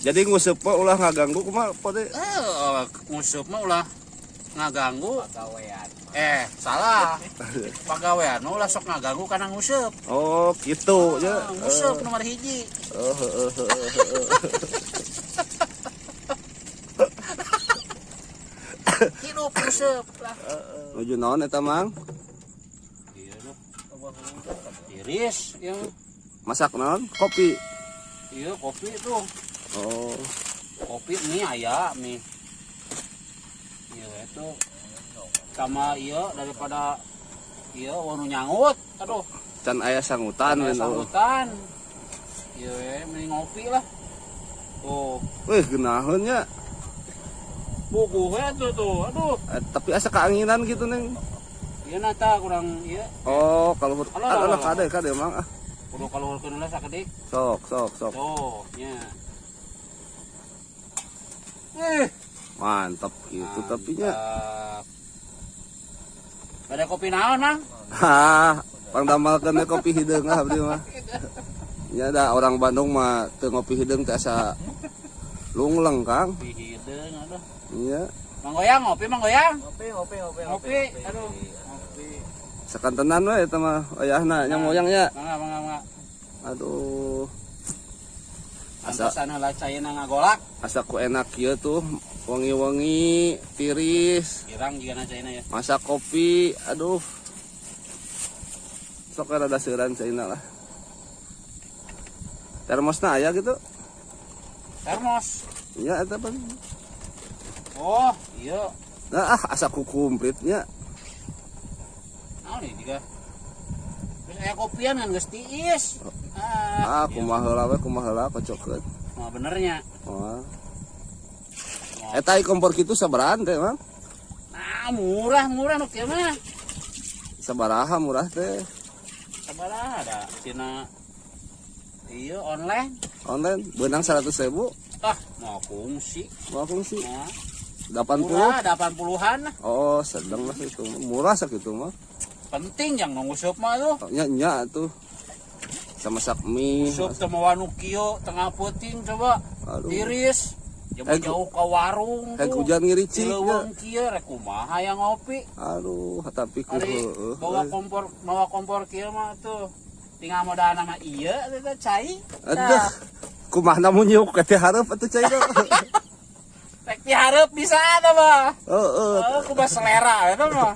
Jadi nguseup mah ulah ngaganggu kumaha pode. Nguseup mah ulah ngaganggu pagawean. Salah. Pagawean ulah sok ngaganggu kana nguseup. Oh, gitu nya. Nguseup nomor hiji. Hidup nguseup lah. Nuju naon eta mang? Ieu noh. Tiris yang Masak naon? Kopi. iya kopi tuh. Oh. Kopi mie aya mie. Iya itu sama iya daripada iya wanu nyangut. Aduh, Can aya sangutan aya we. sambutan. Iya mending ngopi lah. Tuh, Wih, geunaheun nya. bubuh we tuh. Aduh, Tapi asa kaanginan gitu neng. ieu nata kurang ieu. Oh, kalau Alah. kade mang ah. Kudu kaluhurkeun heula sakedik. Sok. Tuh, nya. Mantap gitu tapi nya. Ada kopi naon, Mang? Hah, pangdamalkeun kopi hideung ah abdi mah. Nya da orang Bandung mah teu ngopi hideung teh asa lungleng, Kang. Kopi hideung aduh. Iya. Mang Goyang ngopi, Mang Goyang. Ngopi. Ngopi, aduh. Ngopi. Sakantenan we eta mah ayahna nya moyang nya. Mangga. Aduh. Asa Antosan heula cayeuna ngagolak. ku enak kieu tuh. Wangi-wangi, tiris, Girang juga na cayeuna ya. masak kopi, aduh. Sok rada seuran caina lah. Termosna aya gitu. Termos. Iya eta pan. Oh, iya. Nah, asa ku kumplitnya. Naon nih juga. Terus aya kopian kan geus tiis. Kumaha heula kocokeun. Nah, benernya. Oh. Eta kompor kitu sabarahan teh, Mang? Nah, murah nu kieu mah. Sabaraha murah teh? Sabaraha ada tina iya online. Online beunang 100.000. Mau kungsi. Mau fungsi Nah, 80. murah 80-an lah. Oh, sedang lah itu. Murah sakitu mah. Penting yang nunggusup mah tuh. Nya tuh. Sama masak mie. Sup teu mau anu kieu tengah peuting coba. Aduh. Tiris. Jauh ke warung Kayak tuh. hujan ngiricik. Leuweung kieu rek kumaha yang ngopi. Aduh, tapi ku Ari bawa kompor kieu mah tuh. Tinggal modal nama ieu teh cai. Aduh. Kumaha mun nyuk teh hareup atuh cai do. Rek dihareup bisa eta mah. Heeh. Kumaha selera eta mah.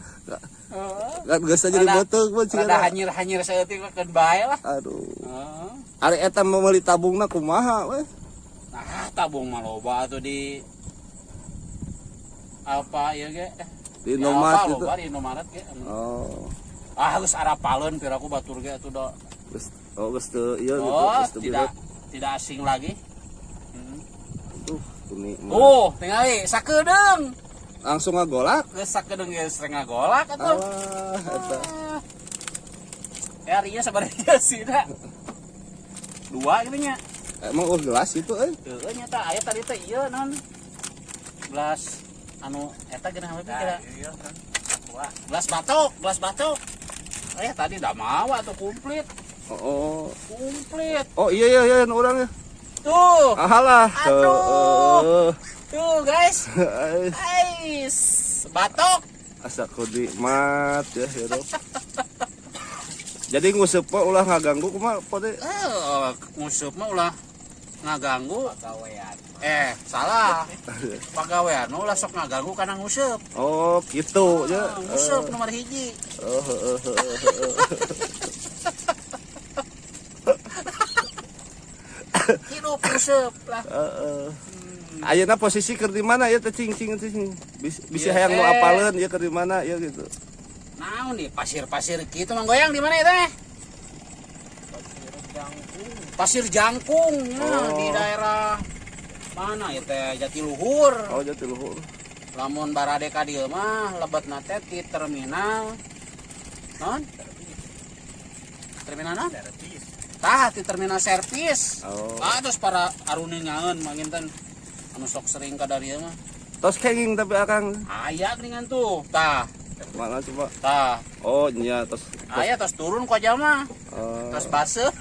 Kan geus aja dibeuteuh mah cina. Rada hanyir-hanyir saeutik keun bae lah. Aduh. Ari eta meuli tabungna kumaha we? Nah, tabung mah loba atuh di apa ieu ge? Di Indomaret gitu. gitu. Loba di Indomaret ge. Oh. Geus arapaleun pira ku batur ge atuh do. Geus teu ieu gitu, Oh, geus teu tidak asing lagi. Tuh, kuning. Tingali sakedeung. Langsung ngagolak. Geus sakedeung ge sering ngagolak atuh. Eta. Arinya sabaraha sih da. 2 gitu nya. Emang gelas itu Heeh nya tah aya tadi teh ieu naon? Gelas anu eta geunah apa kira? Iya kan. Gelas batok. Tadi udah mau atuh komplit. Oh. Komplit. Oh iya orang ya. Tuh. Alah. Aduh. Tuh guys. Guys. Batok. Asa kodi mat ya hero. Jadi nguseup mah ulah ngaganggu kumaha pode. Nguseup mah ulah ngaganggu Pagawean. salah. Pagawean ulah sok ngaganggu kana nguseup. Oh, gitu ya. Nguseup nomor hiji. Hidup nguseup lah. Ayeuna posisi keur di mana ya teh cing. Bisa hayang nu apaleun ya keur di mana ya gitu. Naon nih pasir-pasir gitu Mang Goyang di mana ya teh? Pasir Jangkung ya, di daerah mana ya teh Jatiluhur. Oh, Jatiluhur. Lamun barade ka dieu mah lebetna teh di terminal. Non? Terminal non? Tah di terminal servis. Oh. Terus para aruningaeun manginten anu sok sering ka dari mah. Tos kenging tapi akang. Aya geuningan tuh. Tah. Mana coba? Tah. Oh, nya tos. Aya tos turun ku aja mah. Tos baseuh.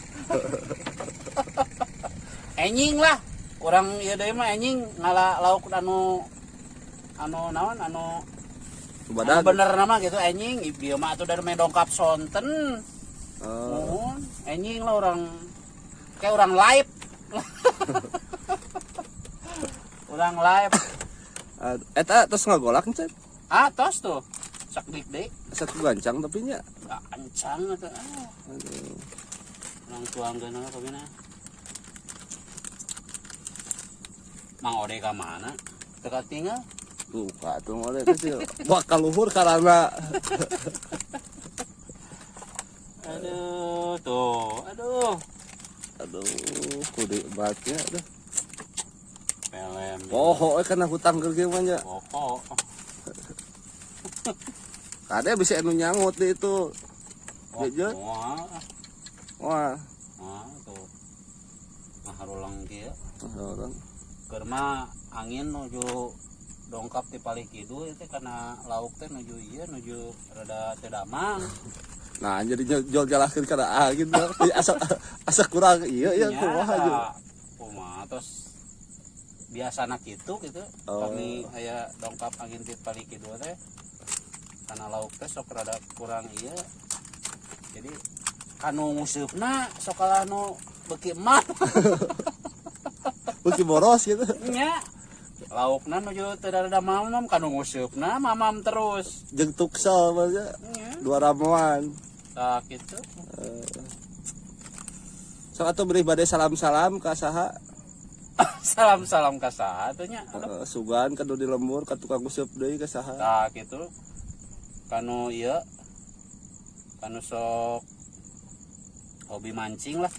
Enying lah. Urang ieu deui mah anjing ngala lauk anu naon anu Badan. bener nama gitu anjing dia mah atuh dari main dongkap sonten. Oh. Anjing lah orang kayak orang live. Orang live. Eta terus ngagolak nih. Tos tuh. Sak dik deui. Satu gancang tapi nya. Gancang atuh. Aduh. Orang tuangkeun ka bina. Mang Ode ka mana? Teu tinggal. Lupa tuh mulai kecil. Bakal luhur karena Aduh, tuh. Aduh. Kudu batnya aduh. Pelem. Poho kana hutang ge mah nya. Poho. Kade bisa anu nyangut di itu. Jejet. Wah. Tuh. Ngaharulang kieu. Orang. Keur mah angin nuju dongkap di Pali Kidul itu karena lauk teh nuju rada teu damang. Nah, jadi jual jalakeun kana angin asa kurang iya ya kumaha aja. Kumaha terus biasana kitu gitu. Kami aya dongkap angin di Pali Kidul teh karena lauk teh sok rada kurang iya. Jadi anu nguseupna sok anu beuki emat. Beuki boros gitu. Nya. Laukna nuju teu rada mamam kanu nguseupna mamam terus. Jeung tuksal mah nya. Dua ramuan. Tah kitu. Sok atuh beri bade salam-salam ka saha? Salam-salam ka saha atuh nya. Sugan kanu di lembur ka tukang nguseup deui ka saha? Tah kitu. Kanu ieu kanu sok hobi mancing lah.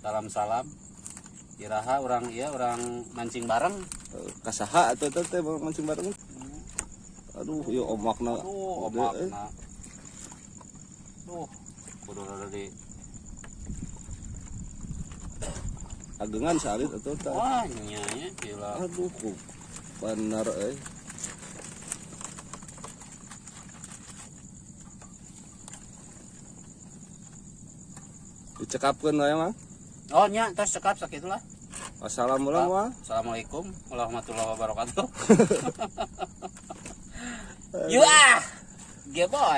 Salam-salam. Iraha orang mancing bareng. Ka saha atuh teh mancing bareng? Aduh, ieu omakna. Omakna. Kudu rada di agengan salit atuh tah. wah nya gila. Aduh, bener euy. Dicekapkeun wae mah. Oh nya tos cekap sakitu lah. Assalamualaikum warahmatullahi wabarakatuh. You ah, boy.